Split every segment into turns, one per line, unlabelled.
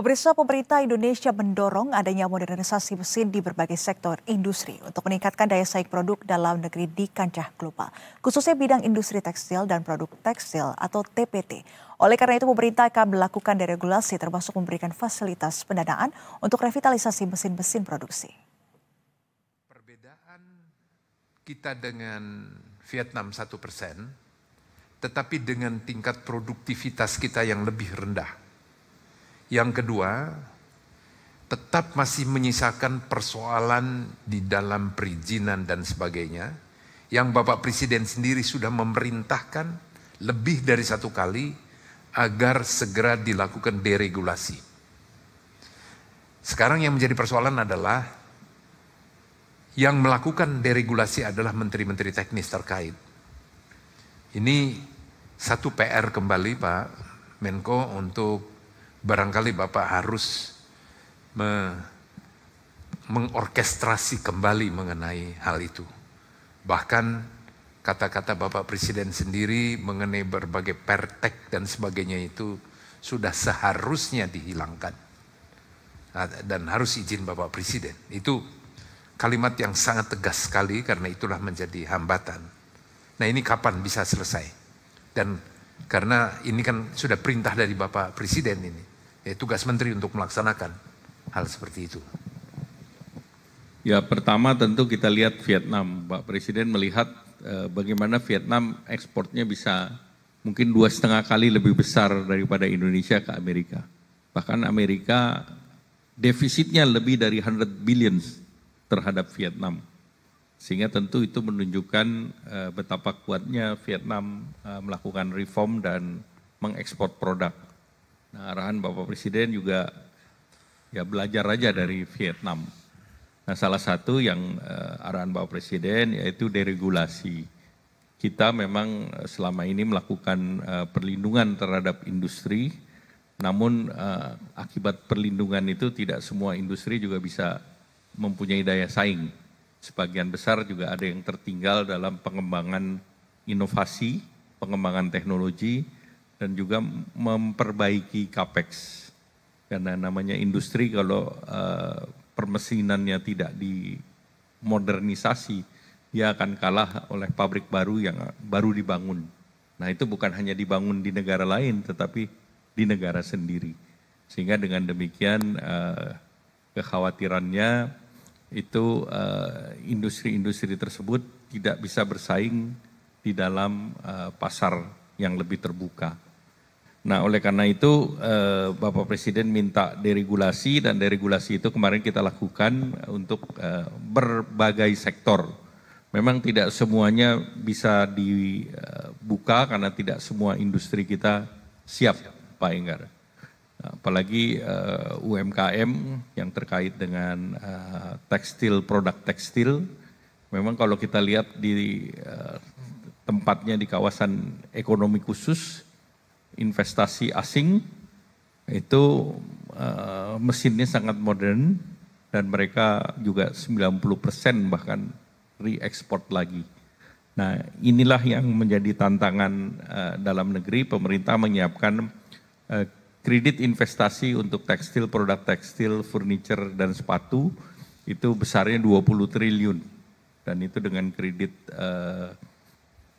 Pemerintah Indonesia mendorong adanya modernisasi mesin di berbagai sektor industri untuk meningkatkan daya saing produk dalam negeri di kancah global, khususnya bidang industri tekstil dan produk tekstil atau TPT. Oleh karena itu, pemerintah akan melakukan deregulasi termasuk memberikan fasilitas pendanaan untuk revitalisasi mesin-mesin produksi.
Perbedaan kita dengan Vietnam 1%, tetapi dengan tingkat produktivitas kita yang lebih rendah. Yang kedua, tetap masih menyisakan persoalan di dalam perizinan dan sebagainya, yang Bapak Presiden sendiri sudah memerintahkan lebih dari satu kali agar segera dilakukan deregulasi. Sekarang yang menjadi persoalan adalah yang melakukan deregulasi adalah menteri-menteri teknis terkait. Ini satu PR kembali Pak Menko untuk barangkali Bapak harus mengorkestrasi kembali mengenai hal itu. Bahkan kata-kata Bapak Presiden sendiri mengenai berbagai pertek dan sebagainya itu sudah seharusnya dihilangkan. Dan harus izin Bapak Presiden. Itu kalimat yang sangat tegas sekali karena itulah menjadi hambatan. Nah ini kapan bisa selesai? Dan karena ini kan sudah perintah dari Bapak Presiden ini. Tugas Menteri untuk melaksanakan hal seperti itu.
Ya pertama tentu kita lihat Vietnam. Pak Presiden melihat bagaimana Vietnam ekspornya bisa mungkin 2,5 kali lebih besar daripada Indonesia ke Amerika. Bahkan Amerika defisitnya lebih dari 100 billion terhadap Vietnam. Sehingga tentu itu menunjukkan betapa kuatnya Vietnam melakukan reform dan mengekspor produk. Nah, arahan Bapak Presiden juga ya belajar aja dari Vietnam. Nah, salah satu yang arahan Bapak Presiden yaitu deregulasi. Kita memang selama ini melakukan perlindungan terhadap industri, namun akibat perlindungan itu tidak semua industri juga bisa mempunyai daya saing. Sebagian besar juga ada yang tertinggal dalam pengembangan inovasi, pengembangan teknologi, dan juga memperbaiki capex. Karena namanya industri kalau permesinannya tidak dimodernisasi, dia akan kalah oleh pabrik baru yang baru dibangun. Nah itu bukan hanya dibangun di negara lain, tetapi di negara sendiri. Sehingga dengan demikian kekhawatirannya itu industri-industri tersebut tidak bisa bersaing di dalam pasar yang lebih terbuka. Nah oleh karena itu Bapak Presiden minta deregulasi dan deregulasi itu kemarin kita lakukan untuk berbagai sektor. Memang tidak semuanya bisa dibuka karena tidak semua industri kita siap Pak Enggar. Apalagi UMKM yang terkait dengan tekstil, produk tekstil. Memang kalau kita lihat di tempatnya di kawasan ekonomi khusus, investasi asing itu mesinnya sangat modern dan mereka juga 90% bahkan re-export lagi. Nah inilah yang menjadi tantangan dalam negeri. Pemerintah menyiapkan kredit investasi untuk tekstil, produk tekstil, furniture dan sepatu itu besarnya 20 triliun. Dan itu dengan kredit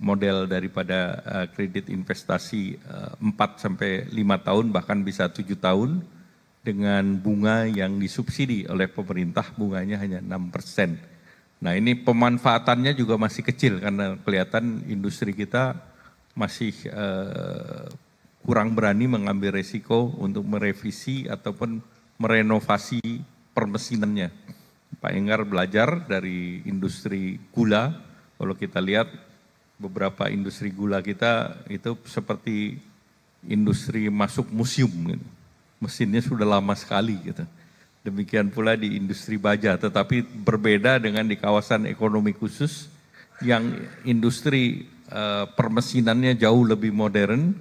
model daripada kredit investasi 4 sampai 5 tahun bahkan bisa 7 tahun dengan bunga yang disubsidi oleh pemerintah, bunganya hanya 6%. Nah ini pemanfaatannya juga masih kecil karena kelihatan industri kita masih kurang berani mengambil resiko untuk merevisi ataupun merenovasi permesinannya. Pak Enggar belajar dari industri gula, kalau kita lihat beberapa industri gula kita itu seperti industri masuk museum, gitu. Mesinnya sudah lama sekali gitu. Demikian pula di industri baja, tetapi berbeda dengan di kawasan ekonomi khusus yang industri permesinannya jauh lebih modern,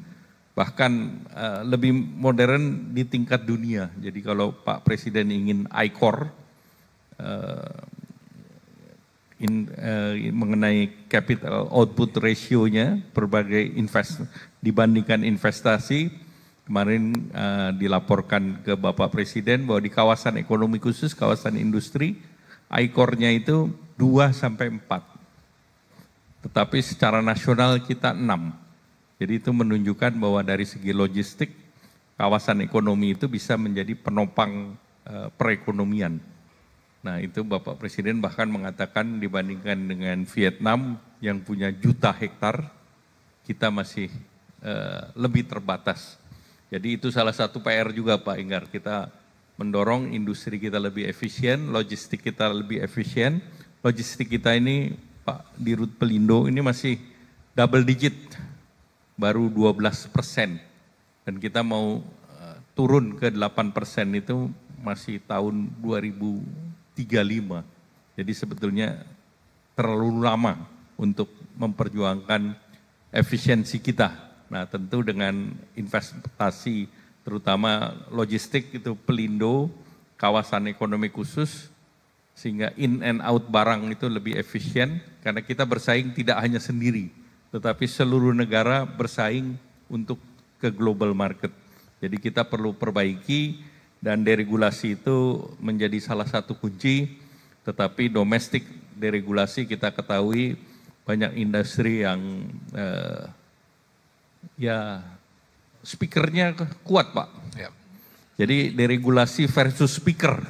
bahkan lebih modern di tingkat dunia. Jadi kalau Pak Presiden ingin ICOR, mengenai capital output ratio-nya berbagai dibandingkan investasi, Kemarin dilaporkan ke Bapak Presiden bahwa di kawasan ekonomi khusus, kawasan industri, ICOR-nya itu 2 sampai 4. Tetapi secara nasional kita 6. Jadi itu menunjukkan bahwa dari segi logistik, kawasan ekonomi itu bisa menjadi penopang perekonomian. Nah itu Bapak Presiden bahkan mengatakan dibandingkan dengan Vietnam yang punya juta hektar, kita masih lebih terbatas. Jadi itu salah satu PR juga Pak Enggar, kita mendorong industri kita lebih efisien, logistik kita lebih efisien. Logistik kita ini Pak Dirut Pelindo ini masih double digit, baru 12%. Dan kita mau turun ke 8% itu masih tahun 2035. Jadi sebetulnya terlalu lama untuk memperjuangkan efisiensi kita. Nah tentu dengan investasi terutama logistik itu Pelindo, kawasan ekonomi khusus, sehingga in and out barang itu lebih efisien karena kita bersaing tidak hanya sendiri, tetapi seluruh negara bersaing untuk ke global market. Jadi kita perlu perbaiki dan deregulasi itu menjadi salah satu kunci, tetapi domestik deregulasi kita ketahui banyak industri yang ya speakernya kuat Pak. Ya. Jadi deregulasi versus speaker.